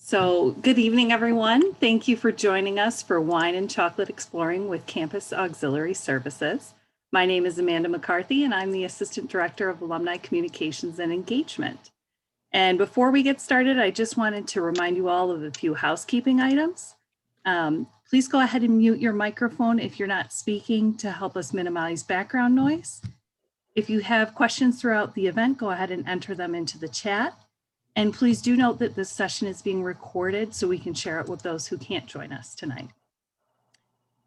So, good evening, everyone. Thank you for joining us for Wine and Chocolate Exploring with Campus Auxiliary Services. My name is Amanda McCarthy, and I'm the Assistant Director of Alumni Communications and Engagement. And before we get started, I just wanted to remind you all of a few housekeeping items. Please go ahead and mute your microphone if you're not speaking to help us minimize background noise. If you have questions throughout the event, go ahead and enter them into the chat. And please do note that this session is being recorded so we can share it with those who can't join us tonight.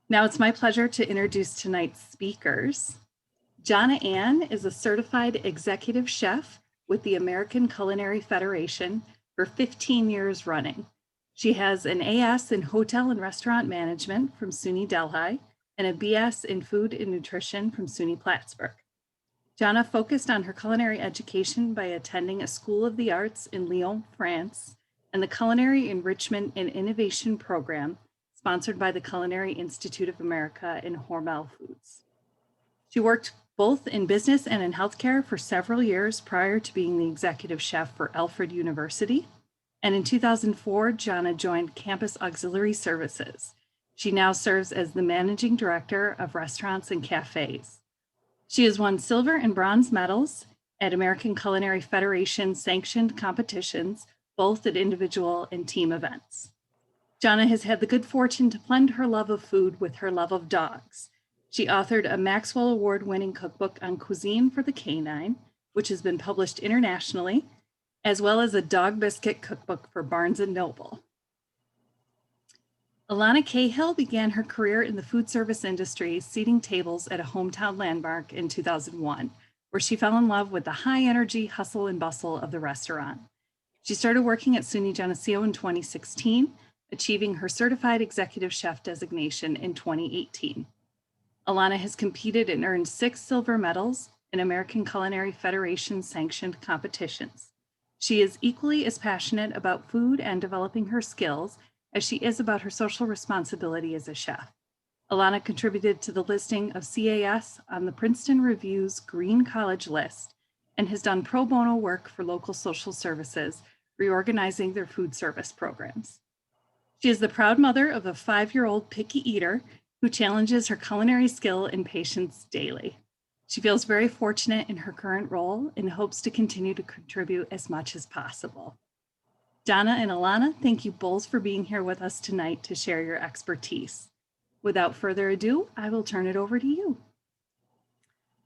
Now it's my pleasure to introduce tonight's speakers. Jonna Ann is a certified executive chef with the American Culinary Federation for 15 years running. She has an AS in Hotel and Restaurant Management from SUNY Delhi and a BS in Food and Nutrition from SUNY Plattsburgh. Jonna focused on her culinary education by attending a School of the Arts in Lyon, France, and the Culinary Enrichment and Innovation Program sponsored by the Culinary Institute of America in Hormel Foods. She worked both in business and in healthcare for several years prior to being the executive chef for Alfred University. And in 2004, Jonna joined Campus Auxiliary Services. She now serves as the Managing Director of Restaurants and Cafes. She has won silver and bronze medals at American Culinary Federation sanctioned competitions, both at individual and team events. Jonna has had the good fortune to blend her love of food with her love of dogs. She authored a Maxwell Award-winning cookbook on cuisine for the canine, which has been published internationally, as well as a dog biscuit cookbook for Barnes & Noble. Alana Cahill began her career in the food service industry, seating tables at a hometown landmark in 2001, where she fell in love with the high energy hustle and bustle of the restaurant. She started working at SUNY Geneseo in 2016, achieving her certified executive chef designation in 2018. Alana has competed and earned 6 silver medals in American Culinary Federation sanctioned competitions. She is equally as passionate about food and developing her skills as she is about her social responsibility as a chef. Ilana contributed to the listing of CAS on the Princeton Review's Green College list and has done pro bono work for local social services, reorganizing their food service programs. She is the proud mother of a 5-year-old picky eater who challenges her culinary skill and patience daily. She feels very fortunate in her current role and hopes to continue to contribute as much as possible. Jonna and Ilana, thank you both for being here with us tonight to share your expertise. Without further ado, I will turn it over to you.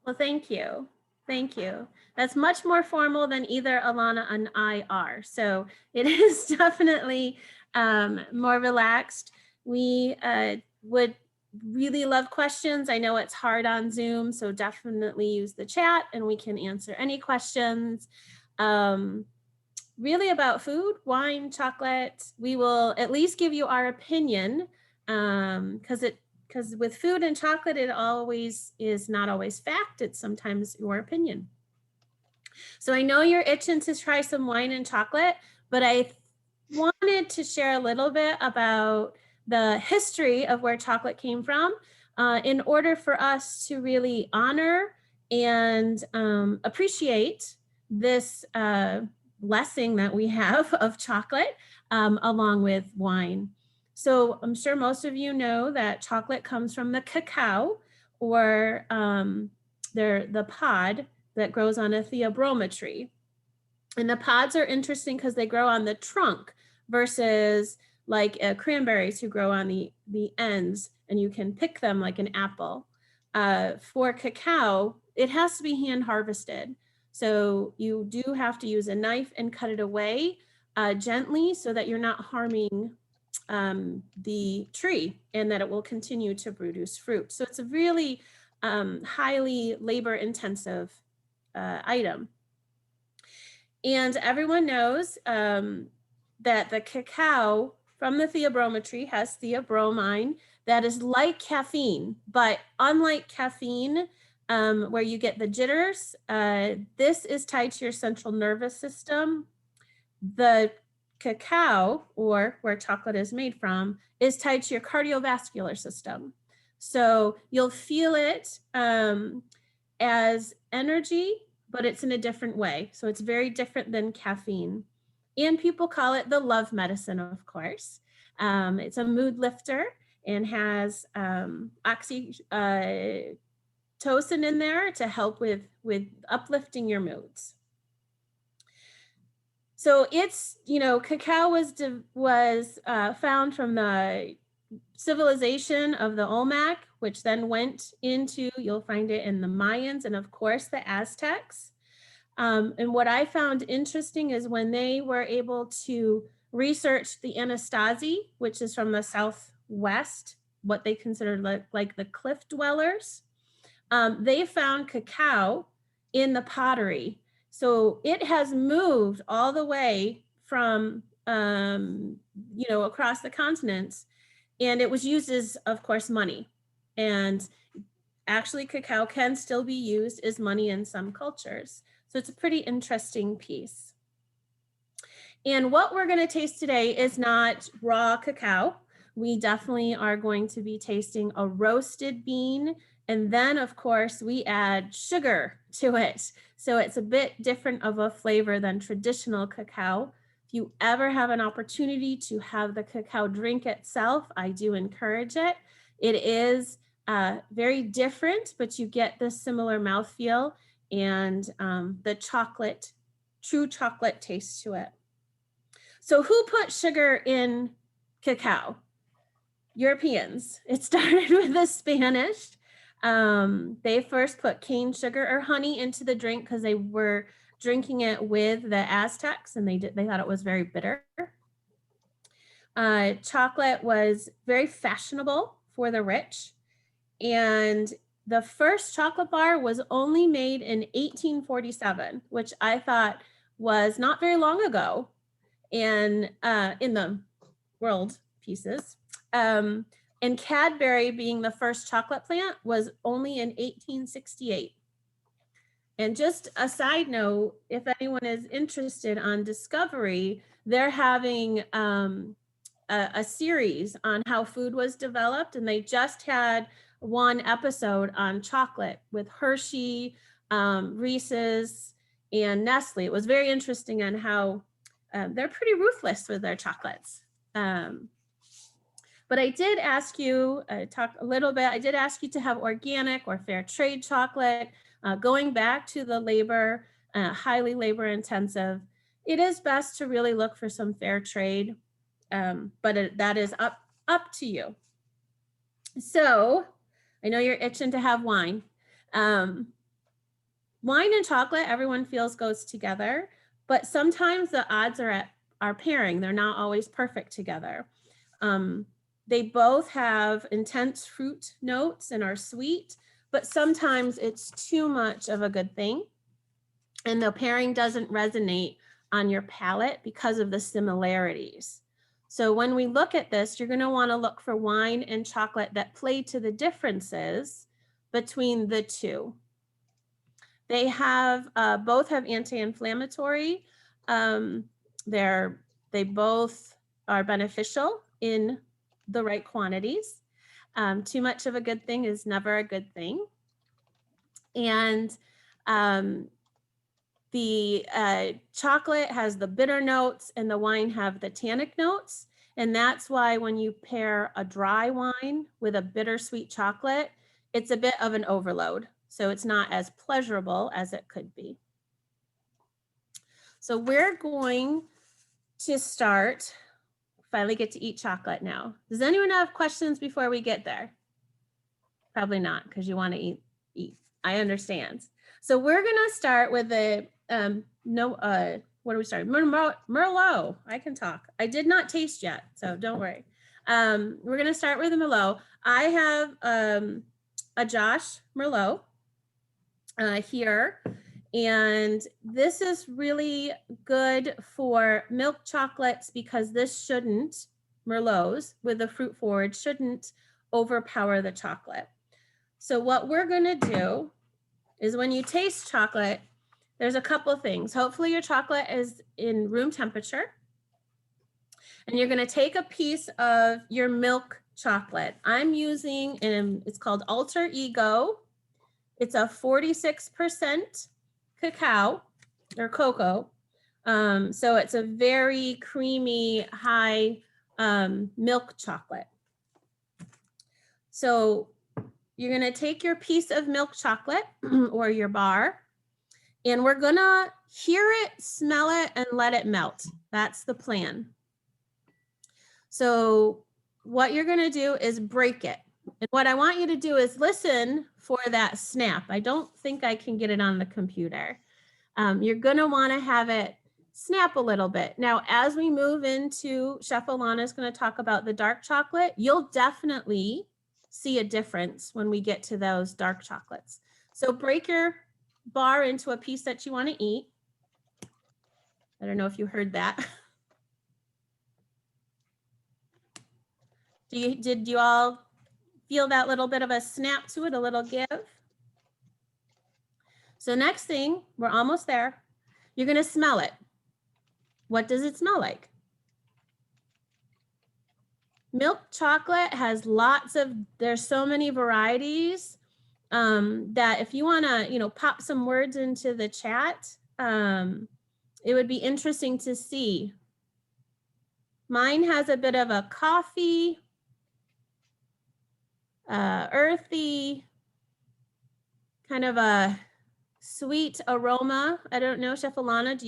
Well, thank you. Thank you. That's much more formal than either Ilana and I are. So it is definitely more relaxed. We would really love questions. I know it's hard on Zoom, so definitely use the chat and we can answer any questions. Really about food, wine, chocolate. We will at least give you our opinion because with food and chocolate, it always is not always fact. It's sometimes your opinion. So I know you're itching to try some wine and chocolate, but I wanted to share a little bit about the history of where chocolate came from in order for us to really honor and appreciate this blessing that we have of chocolate along with wine. So I'm sure most of you know that chocolate comes from the cacao or the pod that grows on a theobroma tree. And the pods are interesting because they grow on the trunk versus like cranberries who grow on the ends and you can pick them like an apple. For cacao, it has to be hand harvested. So you do have to use a knife and cut it away gently so that you're not harming the tree and that it will continue to produce fruit. So it's a really highly labor intensive item. And everyone knows that the cacao from the theobroma tree has theobromine that is like caffeine, but unlike caffeine, where you get the jitters, this is tied to your central nervous system. The cacao, or where chocolate is made from, is tied to your cardiovascular system. So you'll feel it as energy, but it's in a different way. So it's very different than caffeine. And people call it the love medicine, of course. It's a mood lifter and has oxytocin in there to help with uplifting your moods. So it's, cacao was found from the civilization of the Olmec, which then went into, you'll find it in the Mayans and of course the Aztecs. And what I found interesting is when they were able to research the Anasazi, which is from the Southwest, what they considered like the cliff dwellers, they found cacao in the pottery. So it has moved all the way from, across the continents, and it was used as, of course, money. And actually, cacao can still be used as money in some cultures. So it's a pretty interesting piece. And what we're going to taste today is not raw cacao. We definitely are going to be tasting a roasted bean. And then, of course, we add sugar to it. So it's a bit different of a flavor than traditional cacao. If you ever have an opportunity to have the cacao drink itself, I do encourage it. It is very different, but you get the similar mouthfeel and the chocolate, true chocolate taste to it. So who put sugar in cacao? Europeans. It started with the Spanish. They first put cane sugar or honey into the drink because they were drinking it with the Aztecs, and they thought it was very bitter. Chocolate was very fashionable for the rich, and the first chocolate bar was only made in 1847, which I thought was not very long ago in the world pieces. And Cadbury, being the first chocolate plant, was only in 1868. And just a side note, if anyone is interested on Discovery, they're having a series on how food was developed, and they just had one episode on chocolate with Hershey, Reese's, and Nestle. It was very interesting on how they're pretty ruthless with their chocolates. But I did ask you, talk a little bit, I did ask you to have organic or fair trade chocolate. Going back to the highly labor intensive, it is best to really look for some fair trade, but that is up to you. So I know you're itching to have wine. Wine and chocolate, everyone feels goes together, but sometimes the odds are pairing. They're not always perfect together. They both have intense fruit notes and are sweet, but sometimes it's too much of a good thing. And the pairing doesn't resonate on your palate because of the similarities. So when we look at this, you're going to want to look for wine and chocolate that play to the differences between the two. They have both have anti-inflammatory. They both are beneficial in the right quantities. Too much of a good thing is never a good thing. And the chocolate has the bitter notes and the wine have the tannic notes. And that's why when you pair a dry wine with a bittersweet chocolate, it's a bit of an overload. So it's not as pleasurable as it could be. So we're going to start, finally get to eat chocolate now. Does anyone have questions before we get there? Probably not, because you want to eat. I understand. So we're going to start with the, what do we start? Merlot. I can talk. I did not taste yet, so don't worry. We're going to start with the Merlot. I have a Josh Merlot here. And this is really good for milk chocolates because this shouldn't, Merlots with the fruit forward, shouldn't overpower the chocolate. So what we're going to do is when you taste chocolate, there's a couple things. Hopefully your chocolate is in room temperature. And you're going to take a piece of your milk chocolate. I'm using, and it's called Alter Ego. It's a 46% cacao or cocoa, So it's a very creamy, high milk chocolate. So you're gonna take your piece of milk chocolate or your bar, and we're gonna hear it, smell it, and let it melt. That's the plan. So what you're gonna do is break it. And what I want you to do is listen for that snap. I don't think I can get it on the computer. You're gonna wanna have it snap a little bit. Now, as we move into, Chef Ilana is gonna talk about the dark chocolate, you'll definitely see a difference when we get to those dark chocolates. So break your bar into a piece that you wanna eat. I don't know if you heard that. Did you all feel that little bit of a snap to it, a little give? So next thing, we're almost there. You're gonna smell it. What does it smell like? Milk chocolate has there's so many varieties that if you wanna, pop some words into the chat, it would be interesting to see. Mine has a bit of a coffee, earthy, kind of a sweet aroma. I don't know, Chef Ilana,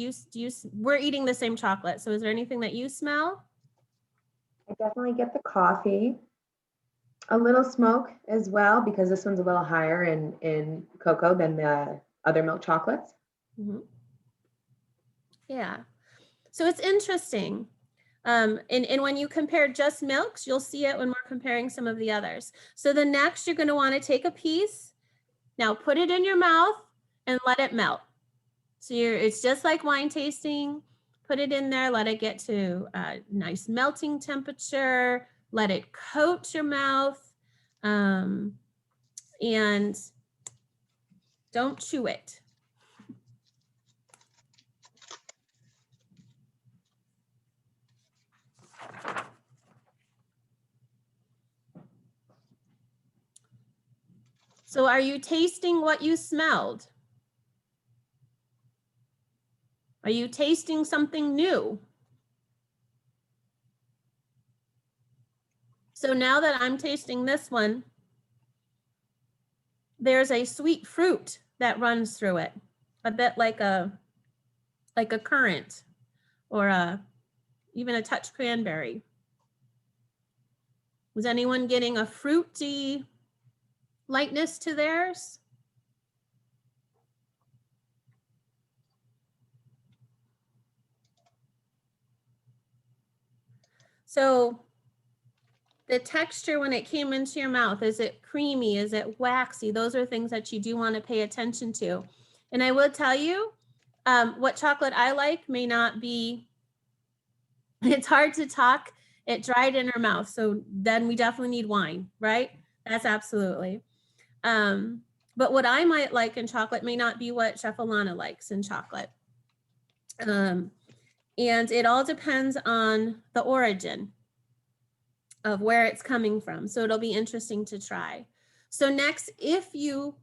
we're eating the same chocolate. So is there anything that you smell? I definitely get the coffee, a little smoke as well, because this one's a little higher in cocoa than the other milk chocolates. Mm-hmm. Yeah. So it's interesting. And when you compare just milks, you'll see it when we're comparing some of the others. So the next, you're going to want to take a piece. Now put it in your mouth and let it melt. So it's just like wine tasting. Put it in there, let it get to a nice melting temperature, let it coat your mouth, and don't chew it. So are you tasting what you smelled? Are you tasting something new? So now that I'm tasting this one, there's a sweet fruit that runs through it, a bit like a currant or even a touch cranberry. Was anyone getting a fruity lightness to theirs? So the texture when it came into your mouth, is it creamy? Is it waxy? Those are things that you do want to pay attention to. And I will tell you, what chocolate I like may not be, it's hard to talk. It dried in our mouth. So then we definitely need wine, right? That's absolutely. But what I might like in chocolate may not be what Chef Ilana likes in chocolate. And it all depends on the origin of where it's coming from. So it'll be interesting to try. So next, if you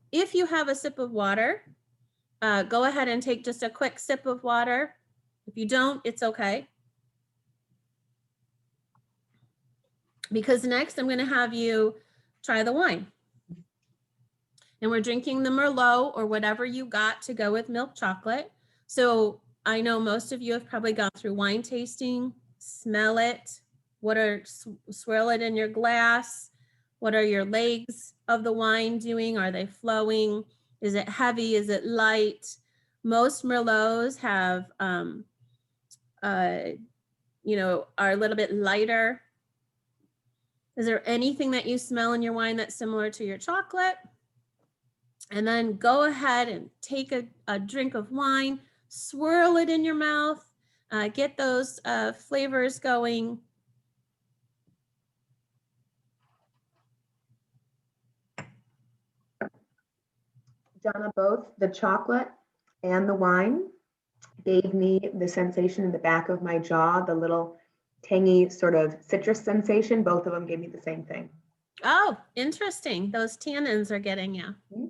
have a sip of water, go ahead and take just a quick sip of water. If you don't, it's okay. Because next I'm gonna have you try the wine. And we're drinking the Merlot or whatever you got to go with milk chocolate. So I know most of you have probably gone through wine tasting, smell it, swirl it in your glass. What are your legs of the wine doing? Are they flowing? Is it heavy? Is it light? Most Merlots have, are a little bit lighter. Is there anything that you smell in your wine that's similar to your chocolate? And then go ahead and take a drink of wine, swirl it in your mouth, get those flavors going. Jonna, both the chocolate and the wine gave me the sensation in the back of my jaw, the little tangy sort of citrus sensation. Both of them gave me the same thing. Oh, interesting. Those tannins are getting you. Mm-hmm.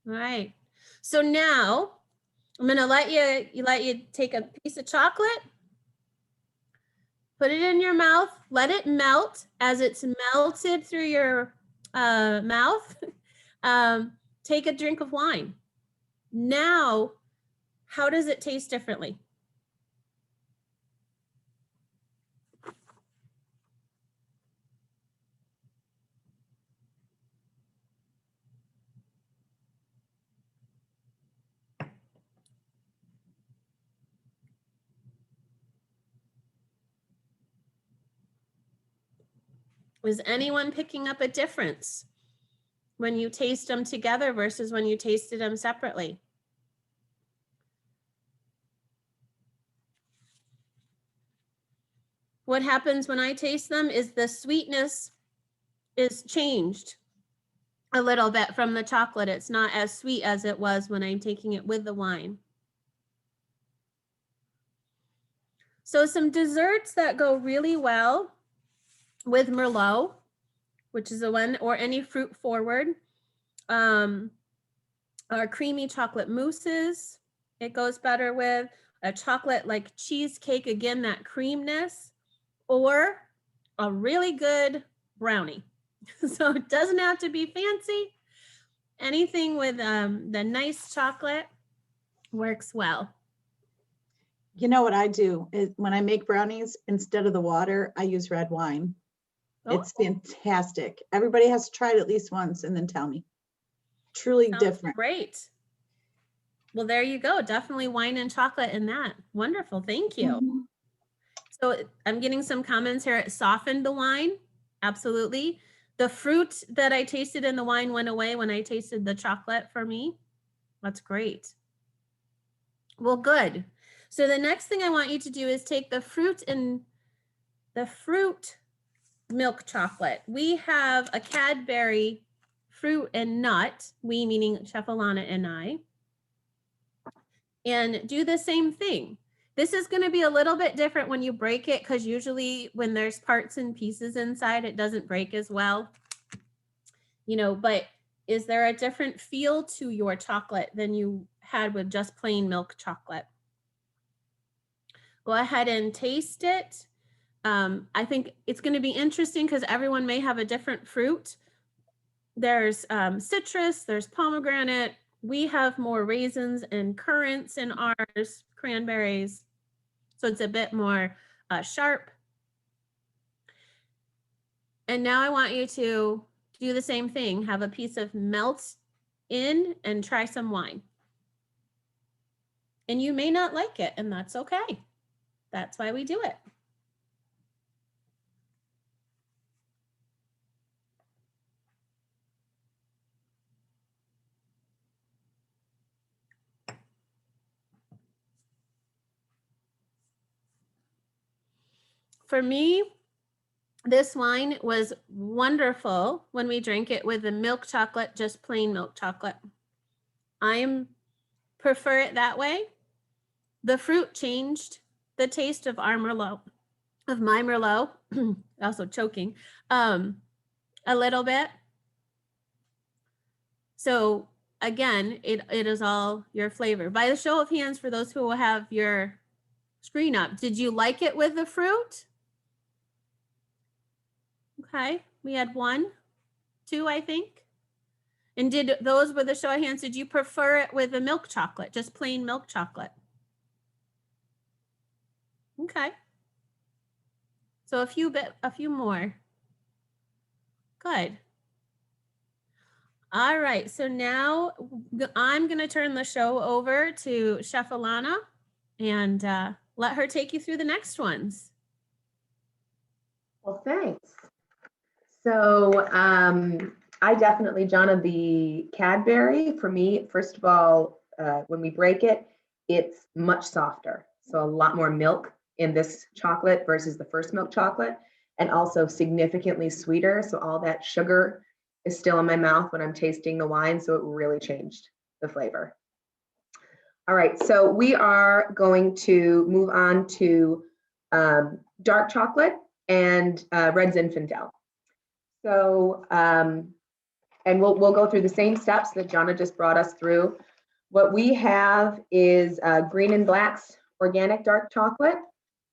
All right. So now I'm gonna let you take a piece of chocolate, put it in your mouth, let it melt. As it's melted through your mouth, take a drink of wine. Now, how does it taste differently? Is anyone picking up a difference when you taste them together versus when you tasted them separately? What happens when I taste them is the sweetness is changed a little bit from the chocolate. It's not as sweet as it was when I'm taking it with the wine. So some desserts that go really well with Merlot, which is the one, or any fruit forward, are creamy chocolate mousses. It goes better with a chocolate like cheesecake, again, that creaminess, or a really good brownie. So it doesn't have to be fancy. Anything with the nice chocolate works well. You know what I do is when I make brownies, instead of the water, I use red wine. Oh, It's fantastic. Everybody has to try it at least once and then tell me. Truly sounds different. great. Well, there you go. Definitely wine and chocolate in that. Wonderful. Thank you. Mhm. So I'm getting some comments here. It softened the wine. Absolutely. The fruit that I tasted in the wine went away when I tasted the chocolate for me. That's great. Well, good. So the next thing I want you to do is take the fruit milk chocolate. We have a Cadbury fruit and nut, we meaning Chef Alana and I, and do the same thing. This is going to be a little bit different when you break it, because usually when there's parts and pieces inside, it doesn't break as well. You know, but is there a different feel to your chocolate than you had with just plain milk chocolate? Go ahead and taste it. I think it's going to be interesting because everyone may have a different fruit. There's citrus, there's pomegranate. We have more raisins and currants in ours, cranberries. So it's a bit more sharp. And now I want you to do the same thing. Have a piece of melt in and try some wine. And you may not like it, and that's okay. That's why we do it. For me, this wine was wonderful when we drank it with the milk chocolate, just plain milk chocolate. I prefer it that way. The fruit changed the taste of our Merlot, of my Merlot, also choking, a little bit. So again, it is all your flavor. By the show of hands, for those who will have your screen up, did you like it with the fruit? Okay, we had 1, 2, I think. And did those with the show of hands, did you prefer it with the milk chocolate, just plain milk chocolate? Okay. So a few more. Good. All right, so now I'm gonna turn the show over to Chef Ilana and let her take you through the next ones. Well, thanks. So I definitely, Jonna, the Cadbury, for me, first of all, when we break it, it's much softer. So a lot more milk in this chocolate versus the first milk chocolate, and also significantly sweeter. So all that sugar is still in my mouth when I'm tasting the wine. So it really changed the flavor. All right, so we are going to move on to dark chocolate and red Zinfandel. So, and we'll go through the same steps that Jonna just brought us through What we have is Green and Black's organic dark chocolate.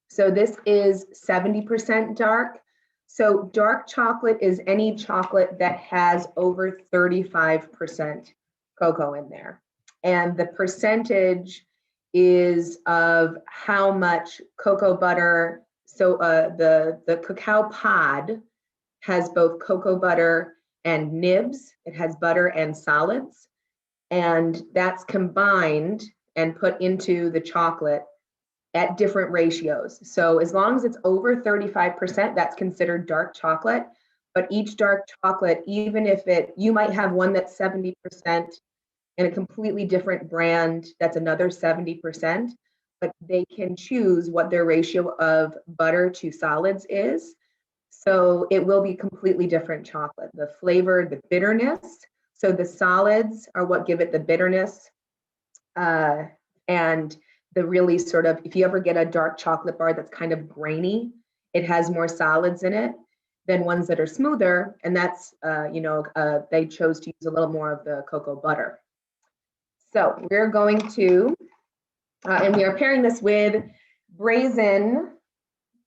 So this is 70% dark. So dark chocolate is any chocolate that has over 35% cocoa in there. And the percentage is of how much cocoa butter. So the cacao pod has both cocoa butter and nibs. It has butter and solids. And that's combined and put into the chocolate at different ratios. So as long as it's over 35%, that's considered dark chocolate. But each dark chocolate, even if you might have one that's 70% and a completely different brand that's another 70%, but they can choose what their ratio of butter to solids is. So it will be completely different chocolate. The flavor, the bitterness. So the solids are what give it the bitterness. And the really sort of, if you ever get a dark chocolate bar that's kind of grainy, it has more solids in it than ones that are smoother. And that's, they chose to use a little more of the cocoa butter. So we're going to, and we are pairing this with Brazen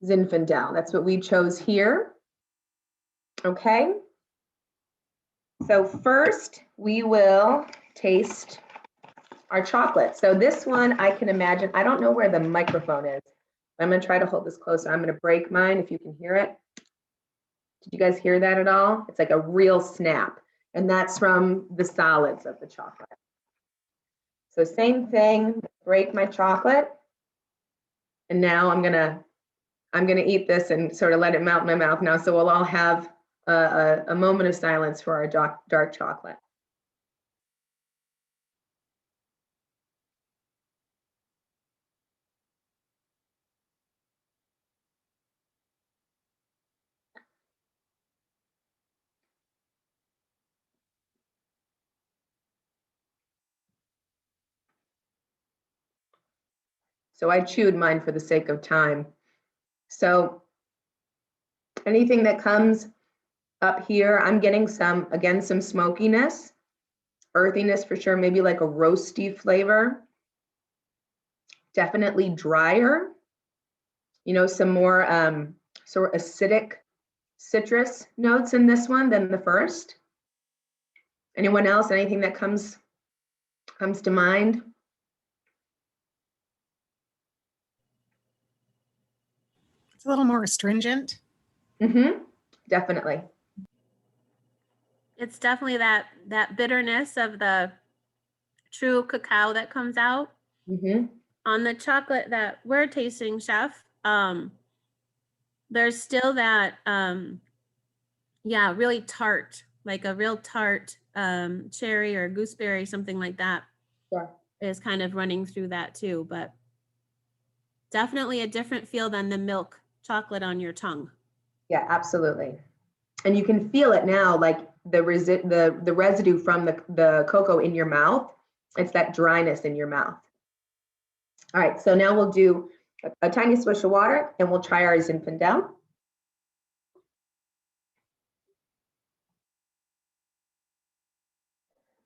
Zinfandel. That's what we chose here. Okay. So first we will taste our chocolate. So this one, I can imagine, I don't know where the microphone is. I'm going to try to hold this closer. I'm going to break mine if you can hear it. Did you guys hear that at all? It's like a real snap. And that's from the solids of the chocolate. So same thing, break my chocolate. And now I'm gonna eat this and sort of let it melt in my mouth now. So we'll all have a moment of silence for our dark chocolate. So I chewed mine for the sake of time. So anything that comes up here, I'm getting some smokiness, earthiness for sure, maybe like a roasty flavor. Definitely drier, some more sort of acidic citrus notes in this one than the first. Anyone else, anything that comes to mind? It's a little more astringent. Mm-hmm. Definitely. It's definitely that bitterness of the true cacao that comes out. Mm-hmm. On the chocolate that we're tasting, Chef, there's still that, really tart, like a real tart cherry or gooseberry, something like that. Sure. Is kind of running through that too, but definitely a different feel than the milk chocolate on your tongue. Yeah, absolutely. And you can feel it now, like the residue from the cocoa in your mouth. It's that dryness in your mouth. All right, so now we'll do a tiny swish of water and we'll try our Zinfandel.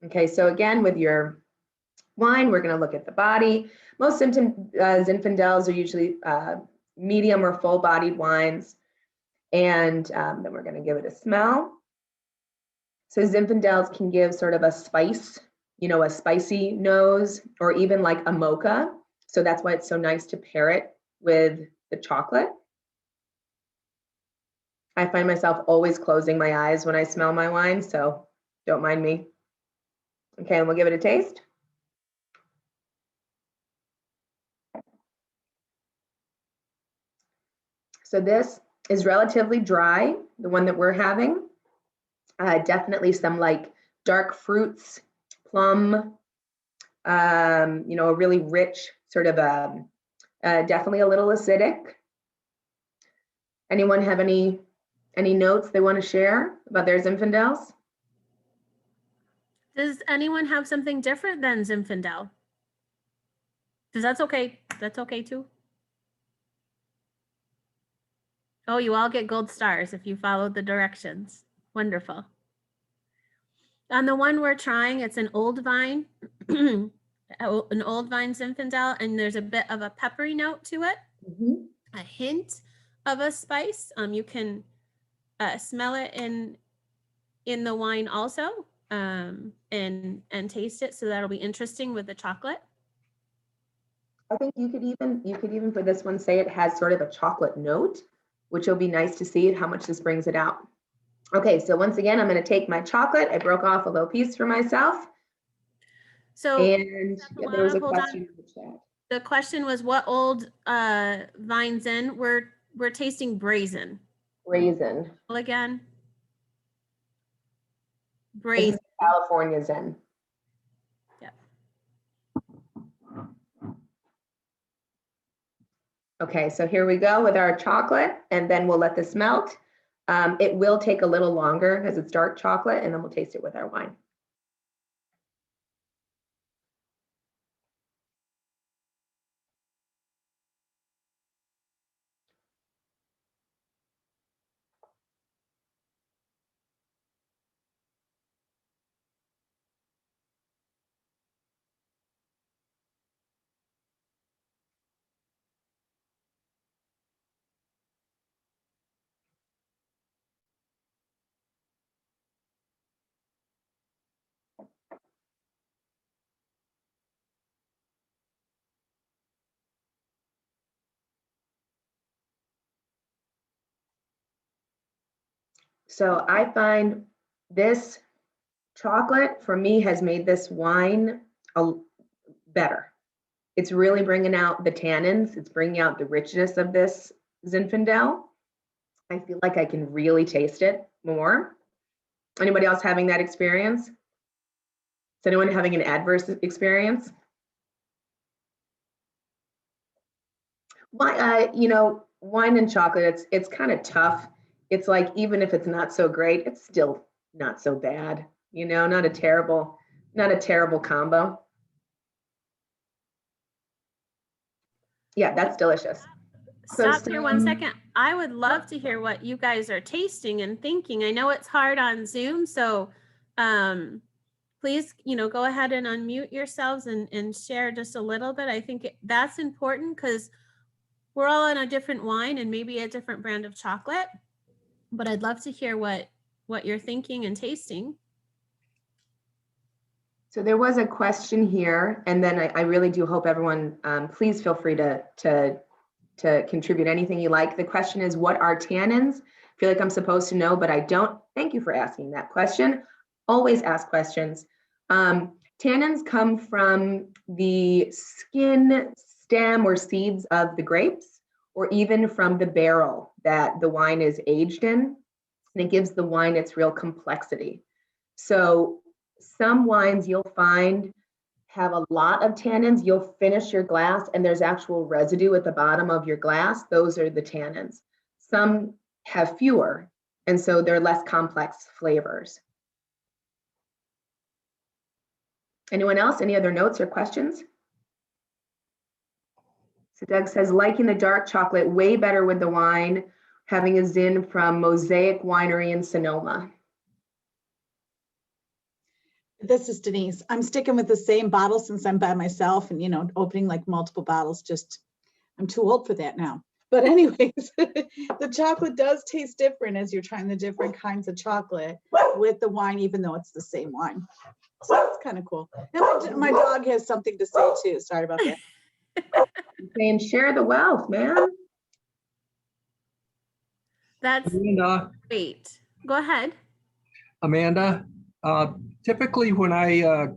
Okay, so again, with your wine, we're going to look at the body. Most Zinfandels are usually medium or full-bodied wines. And then we're going to give it a smell. So Zinfandels can give sort of a spice, a spicy nose, or even like a mocha. So that's why it's so nice to pair it with the chocolate. I find myself always closing my eyes when I smell my wine, so don't mind me. Okay, and we'll give it a taste. So this is relatively dry, the one that we're having. Definitely some like dark fruits, plum, a really rich sort of, definitely a little acidic. Anyone have any notes they want to share about their Zinfandels? Does anyone have something different than Zinfandel? Because that's okay. That's okay too. Oh, you all get gold stars if you followed the directions. Wonderful. On the one we're trying, it's an old vine. an old vine Zinfandel, and there's a bit of a peppery note to it, Mhm. a hint of a spice. You can smell it in the wine also, and taste it. So that'll be interesting with the chocolate. I think you could even for this one say it has sort of a chocolate note, which will be nice to see how much this brings it out. Okay, so once again, I'm going to take my chocolate. I broke off a little piece for myself. So And yeah, there was a hold on. question in the chat. The question was, what old vines in? We're tasting brazen. Raisin. Well, again, This brazen. is California Zen. Yep. Okay, so here we go with our chocolate, and then we'll let this melt. It will take a little longer because it's dark chocolate, and then we'll taste it with our wine. So I find this chocolate for me has made this wine better. It's really bringing out the tannins. It's bringing out the richness of this Zinfandel. I feel like I can really taste it more. Anybody else having that experience? Is anyone having an adverse experience? Wine and chocolate, it's kind of tough. It's like, even if it's not so great, it's still not so bad. Not a terrible combo. Yeah, that's delicious. Stop here 1 second. I would love to hear what you guys are tasting and thinking. I know it's hard on Zoom, so please, go ahead and unmute yourselves and share just a little bit. I think that's important because we're all on a different wine and maybe a different brand of chocolate, but I'd love to hear what you're thinking and tasting. So there was a question here, and then I really do hope everyone, please feel free to contribute anything you like. The question is, what are tannins? I feel like I'm supposed to know, but I don't. Thank you for asking that question. Always ask questions. Tannins come from the skin, stem, or seeds of the grapes, or even from the barrel that the wine is aged in, and it gives the wine its real complexity. So some wines you'll find have a lot of tannins. You'll finish your glass and there's actual residue at the bottom of your glass. Those are the tannins. Some have fewer, and so they're less complex flavors. Anyone else? Any other notes or questions? So Doug says, liking the dark chocolate way better with the wine, having a Zin from Mosaic Winery in Sonoma. This is Denise. I'm sticking with the same bottle since I'm by myself and, opening like multiple bottles. I'm too old for that now. But anyways, the chocolate does taste different as you're trying the different kinds of chocolate with the wine, even though it's the same wine. So it's kind of cool. And my dog has something to say too. Sorry about that. Saying share the wealth, man. That's Amanda, great. Go ahead. Amanda, typically when I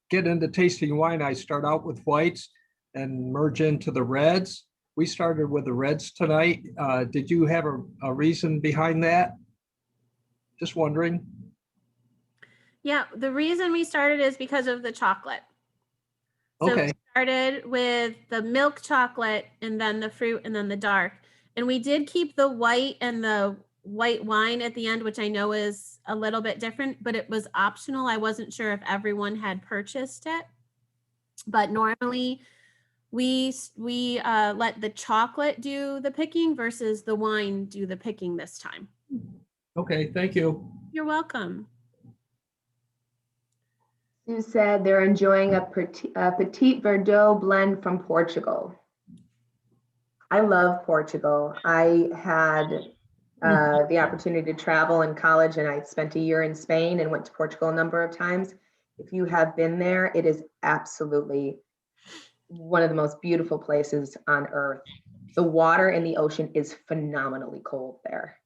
get into tasting wine, I start out with whites and merge into the reds. We started with the reds tonight. Did you have a reason behind that? Just wondering. Yeah, the reason we started is because of the chocolate. So Okay. we started with the milk chocolate and then the fruit and then the dark. And we did keep the white and the white wine at the end, which I know is a little bit different, but it was optional. I wasn't sure if everyone had purchased it. But normally we let the chocolate do the picking versus the wine do the picking this time. Okay, thank you. You're welcome. Sue said they're enjoying a Petit Verdot blend from Portugal. I love Portugal. I had the opportunity to travel in college, and I spent a year in Spain and went to Portugal a number of times. If you have been there, it is absolutely one of the most beautiful places on earth. The water in the ocean is phenomenally cold there.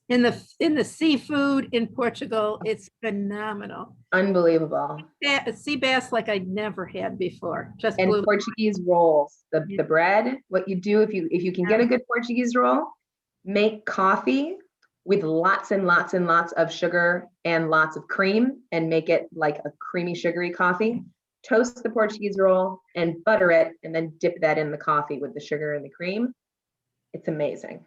In the seafood in Portugal, it's phenomenal. Unbelievable. Sea bass like I'd never had before. Just And blew. Portuguese rolls, the bread, what you do if you can get a good Portuguese roll, make coffee with lots and lots and lots of sugar and lots of cream and make it like a creamy, sugary coffee. Toast the Portuguese roll and butter it, and then dip that in the coffee with the sugar and the cream. It's amazing.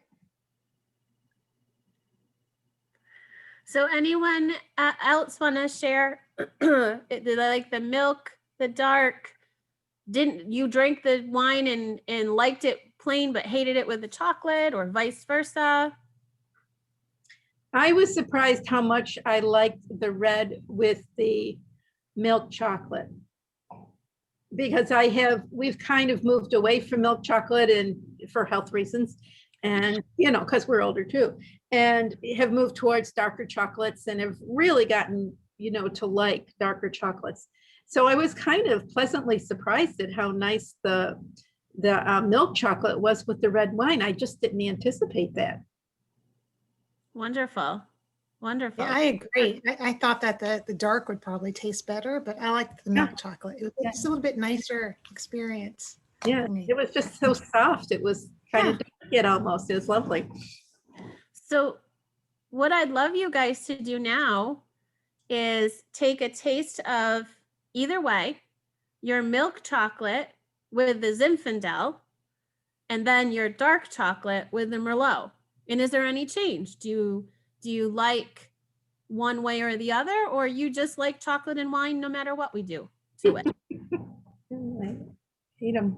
So anyone else want to share? Do they like the milk, the dark? Didn't you drink the wine and liked it plain but hated it with the chocolate, or vice versa? I was surprised how much I liked the red with the milk chocolate, because we've kind of moved away from milk chocolate and for health reasons, and because we're older too, and have moved towards darker chocolates and have really gotten to like darker chocolates. So I was kind of pleasantly surprised at how nice the milk chocolate was with the red wine. I just didn't anticipate that. Wonderful. Wonderful. Yeah, I agree. I thought that the dark would probably taste better, but I liked the milk chocolate. It was just a little bit nicer experience. Yeah, it was just so soft. It was kind of delicate almost. It was lovely. So what I'd love you guys to do now is take a taste of, either way, your milk chocolate with the Zinfandel and then your dark chocolate with the Merlot. And is there any change? Do you like one way or the other, or you just like chocolate and wine no matter what we do to it? I hate them.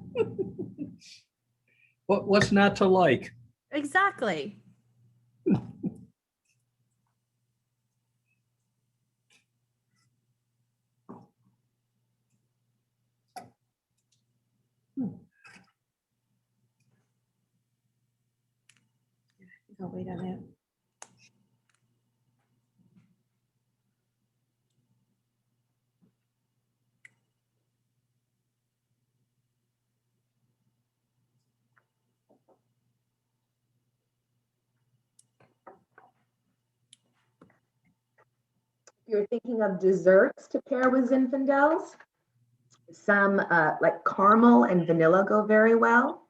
What's not to like? Exactly. I'll wait on that. If you're thinking of desserts to pair with Zinfandels, some like caramel and vanilla go very well.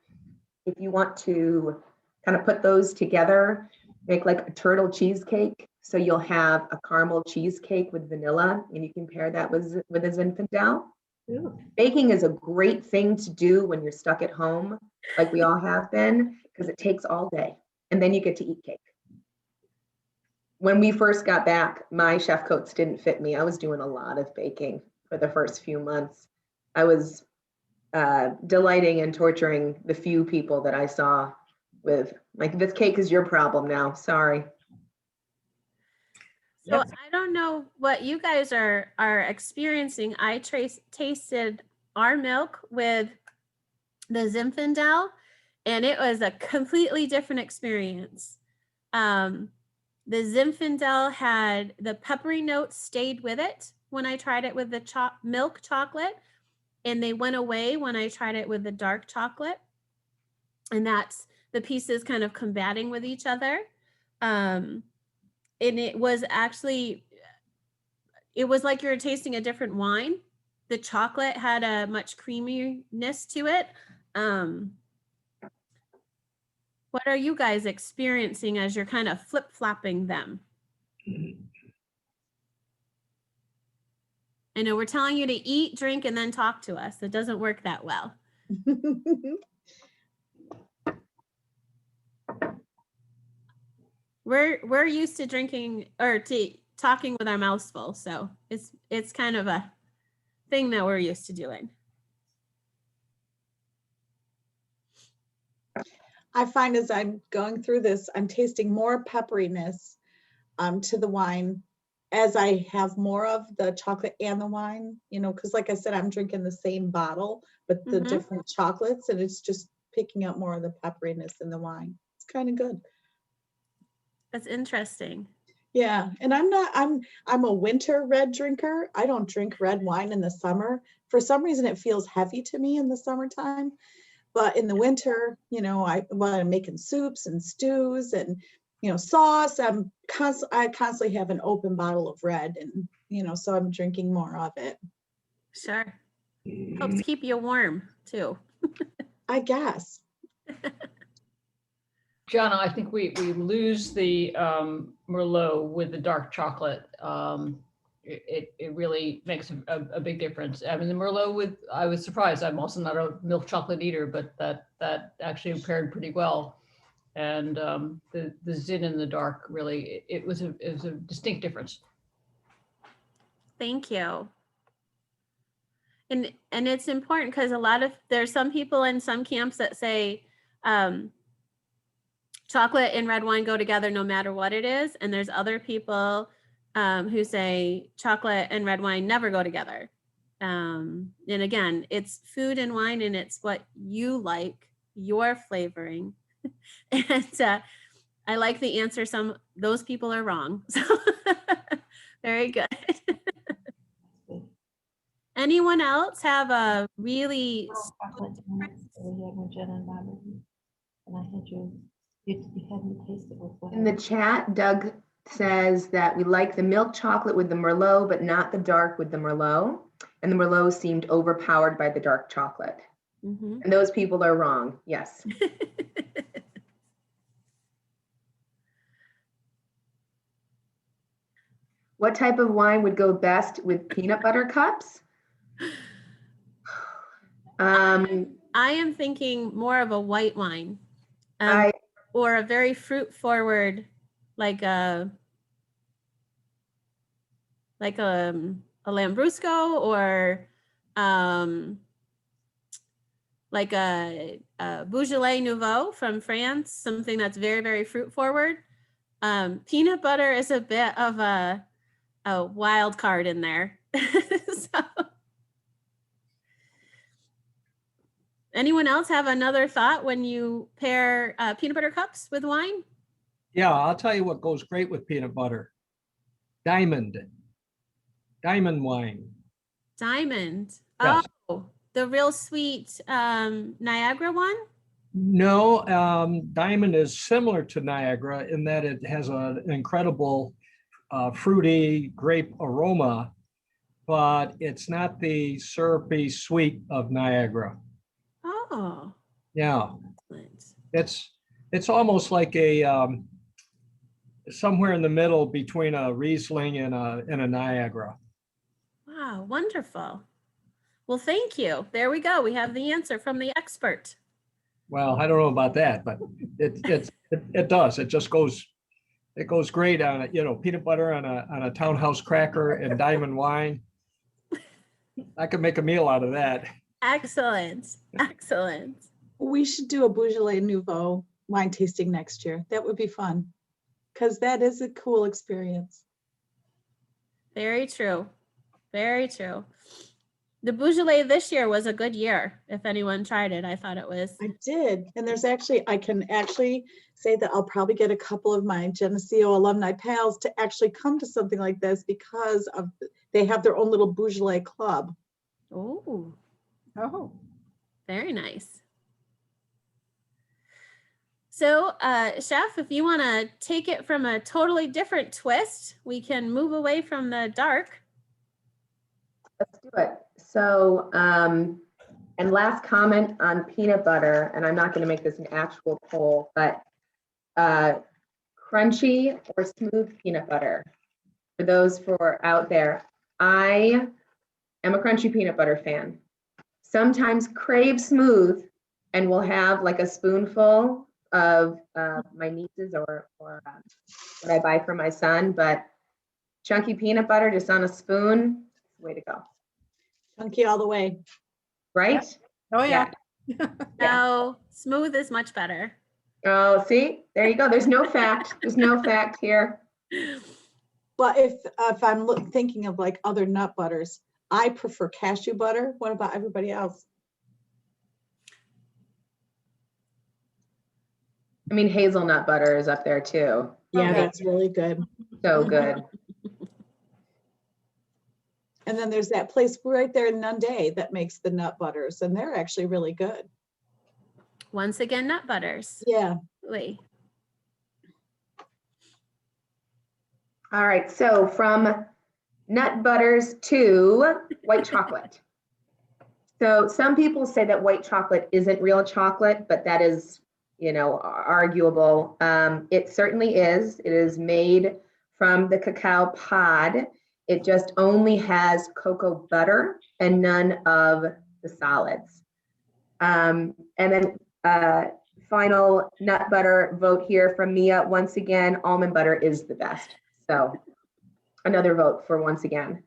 If you want to kind of put those together, make like a turtle cheesecake. So you'll have a caramel cheesecake with vanilla, and you can pair that with a Zinfandel. Ooh. Baking is a great thing to do when you're stuck at home, like we all have been, because it takes all day, and then you get to eat cake. When we first got back, my chef coats didn't fit me. I was doing a lot of baking for the first few months. I was delighting and torturing the few people that I saw with, like, this cake is your problem now, sorry. So I don't know what you guys are experiencing. I tasted our milk with the Zinfandel, and it was a completely different experience. The Zinfandel had the peppery notes stayed with it when I tried it with the milk chocolate, and they went away when I tried it with the dark chocolate. And that's the pieces kind of combating with each other. And it was actually, it was like you were tasting a different wine. The chocolate had a much creaminess to it. What are you guys experiencing as you're kind of flip-flopping them? I know we're telling you to eat, drink, and then talk to us. It doesn't work that well. We're used to drinking or talking with our mouths full, so it's kind of a thing that we're used to doing. I find as I'm going through this, I'm tasting more pepperiness to the wine as I have more of the chocolate and the wine, you know, because like I said, I'm drinking the same bottle, but the Mhm. different chocolates, and it's just picking up more of the pepperiness in the wine. It's kind of good. That's interesting. Yeah, and I'm a winter red drinker. I don't drink red wine in the summer. For some reason, it feels heavy to me in the summertime. But in the winter, you know, when I'm making soups and stews and, you know, sauce, I constantly have an open bottle of red, and, you know, so I'm drinking more of it, Sure. Helps keep you warm too. I guess. Jonna, I think we lose the Merlot with the dark chocolate. It really makes a big difference. I mean, the Merlot I was surprised. I'm also not a milk chocolate eater, but that actually paired pretty well. And the Zin in the dark really, it was a distinct difference. Thank you. And it's important because there's some people in some camps that say chocolate and red wine go together no matter what it is. And there's other people who say chocolate and red wine never go together. And again, it's food and wine, and it's what you like, your flavoring. And I like the answer. Those people are wrong. So very good. Anyone else have a really In the chat, Doug says that we like the milk chocolate with the Merlot, but not the dark with the Merlot. And the Merlot seemed overpowered by the dark chocolate. Mhm. And those people are wrong. Yes. What type of wine would go best with peanut butter cups? I am thinking more of a white wine, or a very fruit forward, like a Lambrusco, or like a Beaujolais Nouveau from France, something that's very, very fruit forward. Peanut butter is a bit of a wild card in there. So, anyone else have another thought when you pair peanut butter cups with wine? Yeah, I'll tell you what goes great with peanut butter. Diamond wine. Diamond. Yes. Oh, the real sweet Niagara one? No, Diamond is similar to Niagara in that it has an incredible fruity grape aroma, but it's not the syrupy sweet of Niagara. Oh. Yeah, Excellent. it's almost like a somewhere in the middle between a Riesling and a Niagara. Wow, wonderful. Well, thank you. There we go. We have the answer from the expert. Well, I don't know about that, but it does. It just goes great on peanut butter on a townhouse cracker and diamond wine. I could make a meal out of that. Excellent. Excellent. We should do a Beaujolais Nouveau wine tasting next year. That would be fun, because that is a cool experience. Very true. Very true. The Beaujolais this year was a good year. If anyone tried it, I thought it was. I did. And I can actually say that I'll probably get a couple of my Geneseo alumni pals to actually come to something like this, because they have their own little Beaujolais club. Oh, Oh, very nice. So, Chef, if you want to take it from a totally different twist, we can move away from the dark. Let's do it. So, and last comment on peanut butter, and I'm not going to make this an actual poll, but crunchy or smooth peanut butter. For those out there, I am a crunchy peanut butter fan. Sometimes crave smooth, and we'll have like a spoonful of my nieces or what I buy for my son, but chunky peanut butter just on a spoon, way to go. Chunky all the way. Right? oh yeah. No, smooth is much better. Oh, see, there you go. There's no fact. There's no fact here. But if I'm thinking of like other nut butters, I prefer cashew butter. What about everybody else? I mean, hazelnut butter is up there too. Yeah, Okay. that's really good. So good. And then there's that place right there in Nunde that makes the nut butters, and they're actually really good. Once again, nut butters. Yeah. Lee. All right, so from nut butters to white chocolate. So some people say that white chocolate isn't real chocolate, but that is, you know, arguable. It certainly is. It is made from the cacao pod. It just only has cocoa butter and none of the solids. And then final nut butter vote here from Mia. Once again, almond butter is the best. So another vote for once again.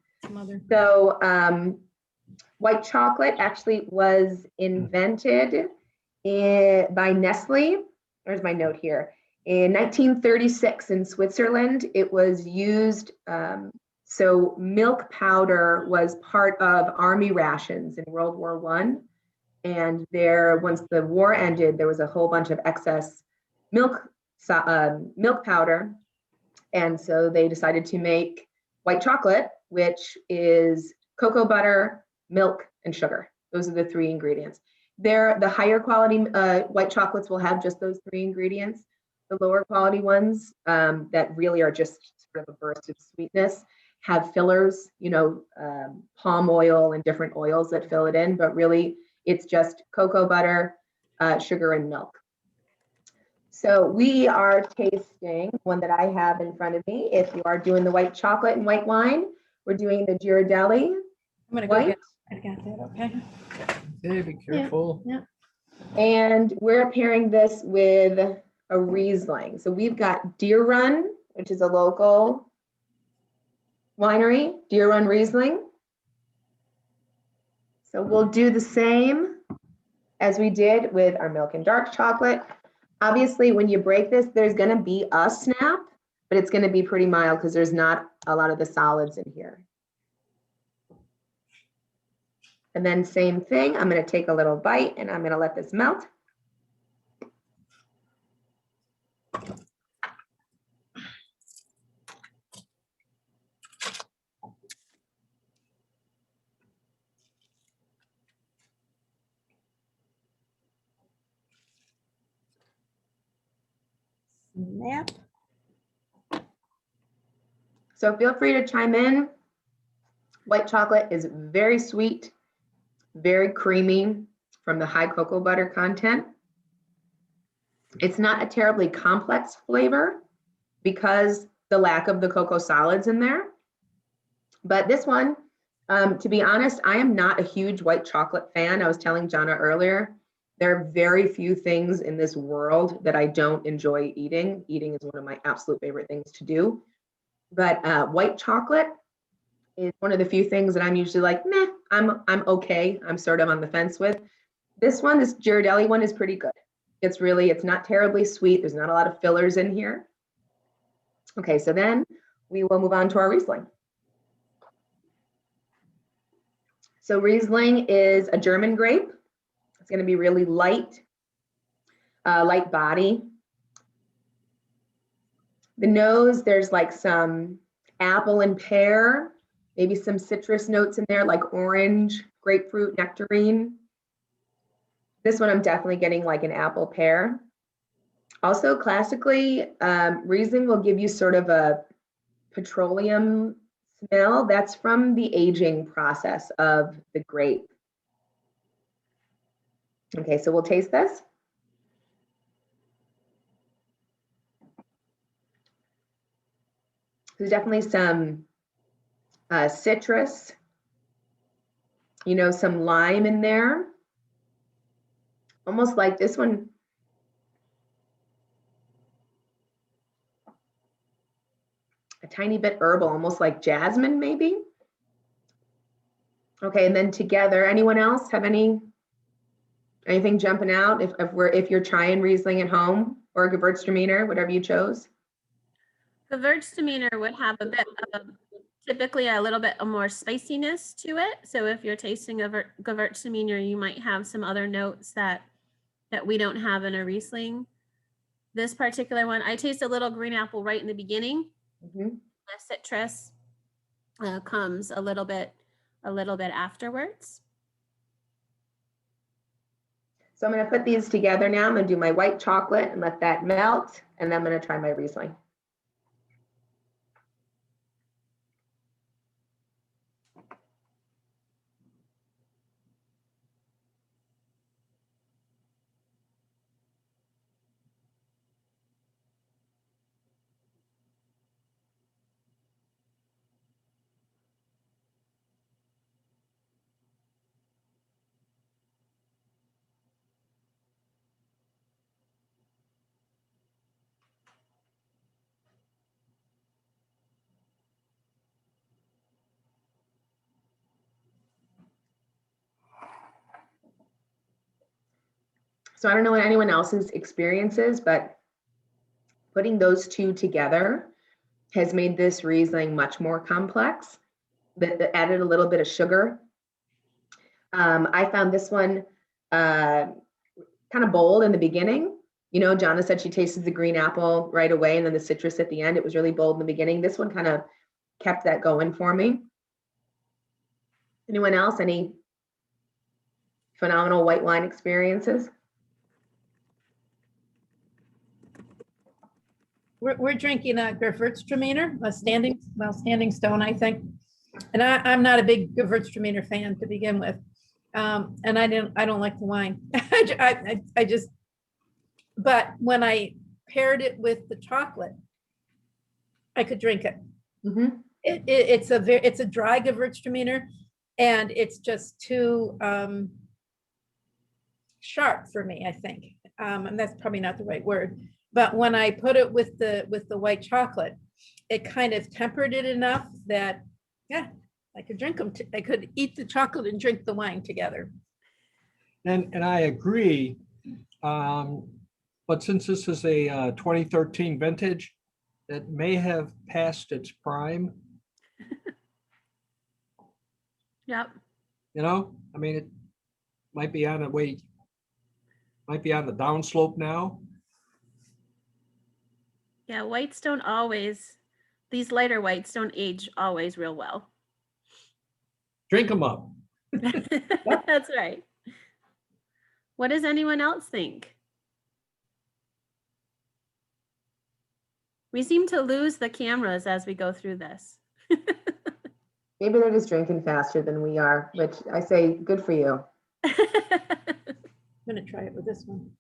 So white chocolate actually was invented by Nestle. There's my note here. In 1936 in Switzerland, it was used, so milk powder was part of army rations in World War I. And once the war ended, there was a whole bunch of excess milk powder. And so they decided to make white chocolate, which is cocoa butter, milk, and sugar. Those are the three ingredients. The higher quality white chocolates will have just those three ingredients. The lower quality ones that really are just sort of a burst of sweetness have fillers, you know, palm oil and different oils that fill it in, but really it's just cocoa butter, sugar, and milk. So we are tasting one that I have in front of me. If you are doing the white chocolate and white wine, we're doing the Ghirardelli white. I got that, okay. Hey, be careful. Yeah. And we're pairing this with a Riesling. So we've got Deer Run, which is a local winery, Deer Run Riesling. So we'll do the same as we did with our milk and dark chocolate. Obviously, when you break this, there's going to be a snap, but it's going to be pretty mild because there's not a lot of the solids in here. And then same thing, I'm going to take a little bite and I'm going to let this melt. Snap. So feel free to chime in. White chocolate is very sweet, very creamy from the high cocoa butter content. It's not a terribly complex flavor because the lack of the cocoa solids in there. But this one, to be honest, I am not a huge white chocolate fan. I was telling Jonna earlier, there are very few things in this world that I don't enjoy eating. Eating is one of my absolute favorite things to do. But white chocolate is one of the few things that I'm usually like, meh, I'm okay. I'm sort of on the fence with. This one, this Ghirardelli one is pretty good. It's not terribly sweet. There's not a lot of fillers in here. Okay, so then we will move on to our Riesling. So Riesling is a German grape. It's going to be really light, light body. The nose, there's like some apple and pear, maybe some citrus notes in there like orange, grapefruit, nectarine. This one I'm definitely getting like an apple pear. Also classically, Riesling will give you sort of a petroleum smell. That's from the aging process of the grape. Okay, so we'll taste this. There's definitely some citrus, you know, some lime in there. Almost like this one. A tiny bit herbal, almost like jasmine maybe. Okay, and then together, anyone else have anything jumping out if you're trying Riesling at home or Gewürztraminer, whatever you chose? Gewürztraminer would have a bit of, typically a little bit of more spiciness to it. So if you're tasting a Gewürztraminer, you might have some other notes that we don't have in a Riesling. This particular one, I taste a little green apple right in the beginning. Mhm. The citrus comes a little bit afterwards. So I'm going to put these together now. I'm going to do my white chocolate and let that melt, and then I'm going to try my Riesling. So I don't know what anyone else's experience is, but putting those two together has made this Riesling much more complex. That added a little bit of sugar. I found this one kind of bold in the beginning. You know, Jonna said she tasted the green apple right away and then the citrus at the end. It was really bold in the beginning. This one kind of kept that going for me. Anyone else? Any phenomenal white wine experiences? We're drinking a Gewürztraminer, a standing stone, I think. And I'm not a big Gewürztraminer fan to begin with. And I don't like the wine. I just, but when I paired it with the chocolate, I could drink it. Mm-hmm. It's a dry Gewürztraminer, and it's just too sharp for me, I think. And that's probably not the right word. But when I put it with the white chocolate, it kind of tempered it enough that, yeah, I could drink them. I could eat the chocolate and drink the wine together. And I agree. But since this is a 2013 vintage, it may have passed its prime. Yep. You know, I mean, it might be on the way, might be on the downslope now. Yeah, whites don't always, these lighter whites don't age always real well. Drink them up. That's right. What does anyone else think? We seem to lose the cameras as we go through this. Maybe they're just drinking faster than we are, which I say good for you. I'm gonna try it with this one.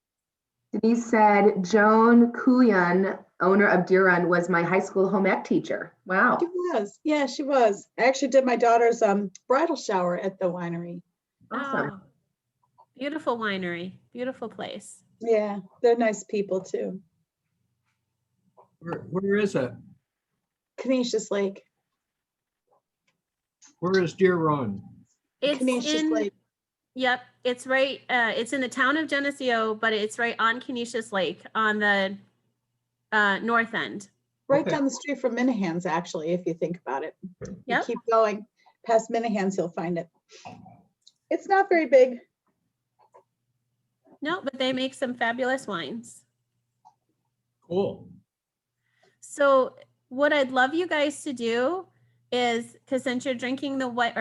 Denise said, Joan Kuyan, owner of Duran, was my high school home ec teacher. Wow. She was. Yeah, she was. I actually did my daughter's bridal shower at the winery. Awesome. Oh, beautiful winery, beautiful place. Yeah, they're nice people too. Where is it? Canisius Lake. Where is Deer Run? It's Canisius in, Lake. yep, it's right, it's in the town of Geneseo, but it's right on Canisius Lake on the north end. Right Okay. down the street from Minahan's, actually, if you think about it. You Yep. keep going past Minahan's, you'll find it. It's not very big. No, but they make some fabulous wines. Cool. So what I'd love you guys to do is, because since you're trying the white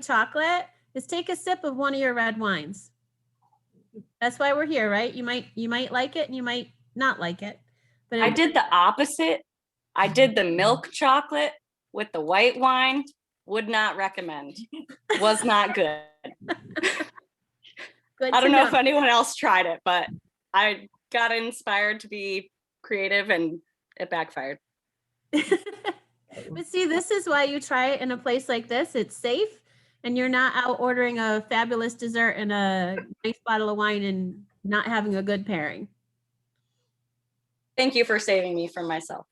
chocolate, is take a sip of one of your red wines. That's why we're here, right? You might like it and you might not like it. But I did the opposite. I did the milk chocolate with the white wine. Would not recommend. Was not good. Good I don't to know if anyone else tried it, but I got inspired to be creative and it backfired. But see, this is why you try it in a place like this. It's safe and you're not out ordering a fabulous dessert and a nice bottle of wine and not having a good pairing. Thank you for saving me from myself.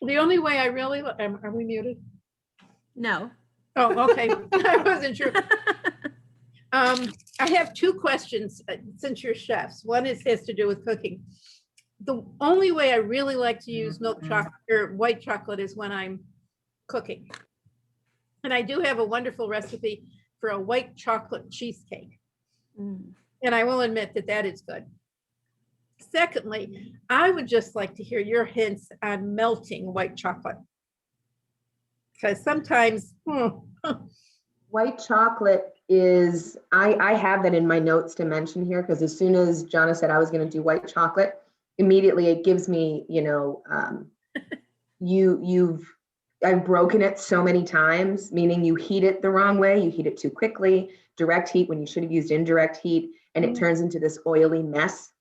The only way I really, are we muted? No. Oh, okay. I wasn't sure. I have two questions since you're chefs. One has to do with cooking. The only way I really like to use milk chocolate or white chocolate is when I'm cooking. And I do have a wonderful recipe for a white chocolate cheesecake. And I will admit that that is good. Secondly, I would just like to hear your hints on melting white chocolate. Because sometimes, White chocolate is, I have that in my notes to mention here, because as soon as Jonna said I was going to do white chocolate, immediately it gives me, I've broken it so many times, meaning you heat it the wrong way, you heat it too quickly, direct heat when you should have used indirect heat, and it turns into this oily mess.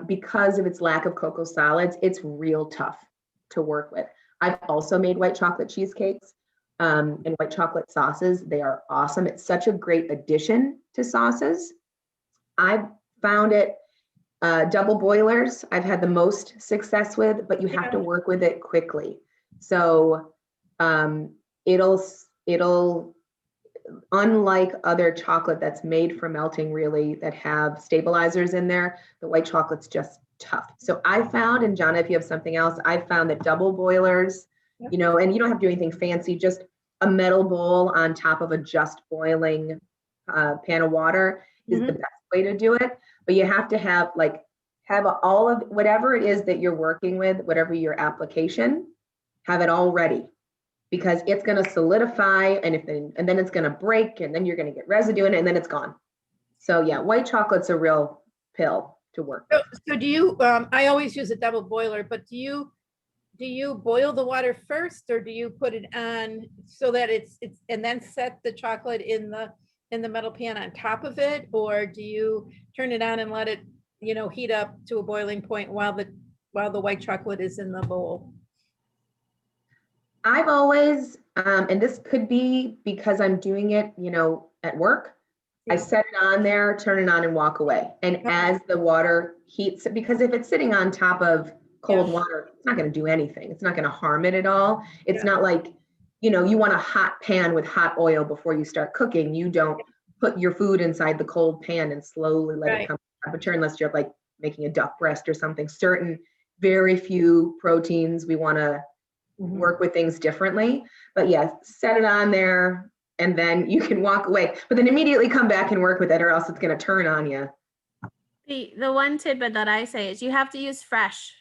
Because of its lack of cocoa solids, it's real tough to work with. I've also made white chocolate cheesecakes and white chocolate sauces. They are awesome. It's such a great addition to sauces. I've found it double boilers I've had the most success with, but you have to work with it quickly. So it'll unlike other chocolate that's made for melting, really, that have stabilizers in there, the white chocolate's just tough. So I found, and Jonna, if you have something else, I found that double boilers, and you don't have to do anything fancy, just a metal bowl on top of a just boiling pan of water is the best way to do it. But you have to have all of whatever it is that you're working with, whatever your application, have it all ready, because it's going to solidify, and then it's going to break, and then you're going to get residue in it, and then it's gone. So yeah, white chocolate's a real pill to work with. So do you, I always use a double boiler, but do you boil the water first, or do you put it on so that it's and then set the chocolate in the metal pan on top of it, or do you turn it on and let it, heat up to a boiling point while the white chocolate is in the bowl? I've always, and this could be because I'm doing it, at work, I set it on there, turn it on, and walk away. And as the water heats, because if it's sitting on top of cold water, it's not going to do anything. It's not going to harm it at all. It's not like, you want a hot pan with hot oil before you start cooking. You don't put your food inside the cold pan and slowly let it come to temperature, unless you're like making a duck breast or something. Very few proteins, we want to work with things differently. But yes, set it on there, and then you can walk away, but then immediately come back and work with it, or else it's going to turn on you. The one tidbit that I say is you have to use fresh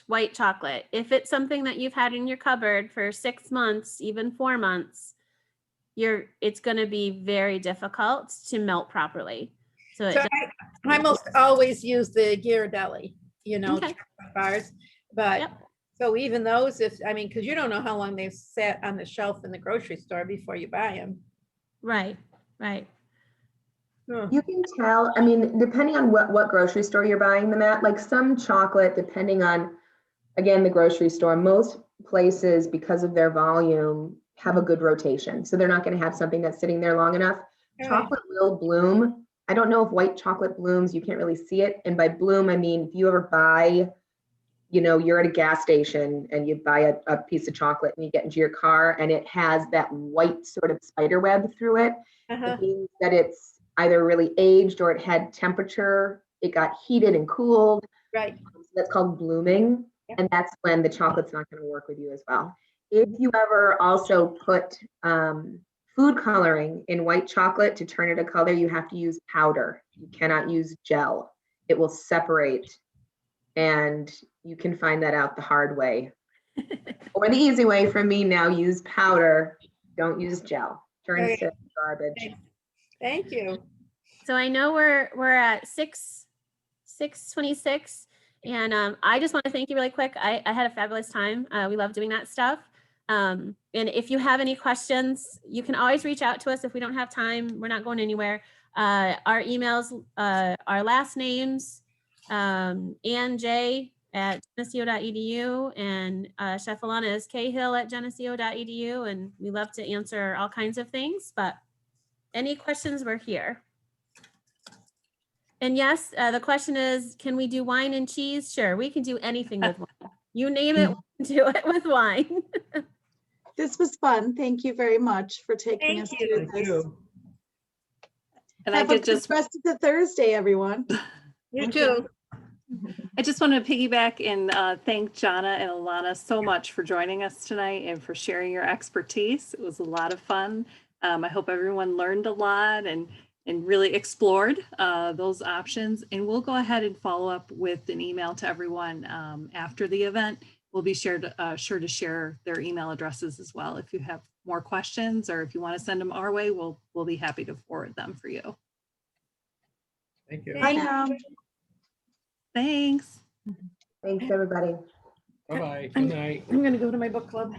white chocolate. If it's something that you've had in your cupboard for 6 months, even 4 months, it's going to be very difficult to melt properly. So I most always use the Ghirardelli, bars, but so even those, because you don't know how long they've sat on the shelf in the grocery store before you buy them. Right. You can tell, depending on what grocery store you're buying them at, like some chocolate, depending on, again, the grocery store, most places, because of their volume, have a good rotation. So they're not going to have something that's sitting there long enough. Chocolate will bloom. I don't know if white chocolate blooms. You can't really see it. And by bloom, I mean, if you ever buy, you're at a gas station and you buy a piece of chocolate and you get into your car and it has that white sort of spider web through it, it means that it's either really aged or it had temperature, it got heated and cooled. Right. So that's called blooming. And that's when the chocolate's not going to work with you as well. If you ever also put food coloring in white chocolate to turn it a color, you have to use powder. You cannot use gel. It will separate. And you can find that out the hard way. Or the easy way for me now, use powder, don't use gel. Turns to garbage. Thank you. So I know we're at 6:26, and I just want to thank you really quick. I had a fabulous time. We love doing that stuff. And if you have any questions, you can always reach out to us. If we don't have time, we're not going anywhere. Our emails, our last names, anj@geneseo.edu, and Chef Alana is Cahill@geneseo.edu, and we love to answer all kinds of things, but any questions, we're here. And yes, the question is, can we do wine and cheese? Sure, we can do anything with wine. You name it, we can do it with wine. This This was fun. Thank you very much for taking us Thank through Thank this. you. And I Have a could good just rest of the Thursday, everyone. You Thank too. I just want to piggyback and thank Jonna and Alana so much for joining us tonight and for sharing your expertise. It was a lot of fun. I hope everyone learned a lot and really explored those options. And we'll go ahead and follow up with an email to everyone after the event. We'll be sure to share their email addresses as well. If you have more questions or if you want to send them our way, we'll be happy to forward them for you. Thank you. Bye now. Thanks. Thanks, everybody. Bye-bye. Good night. I'm gonna go to my book club.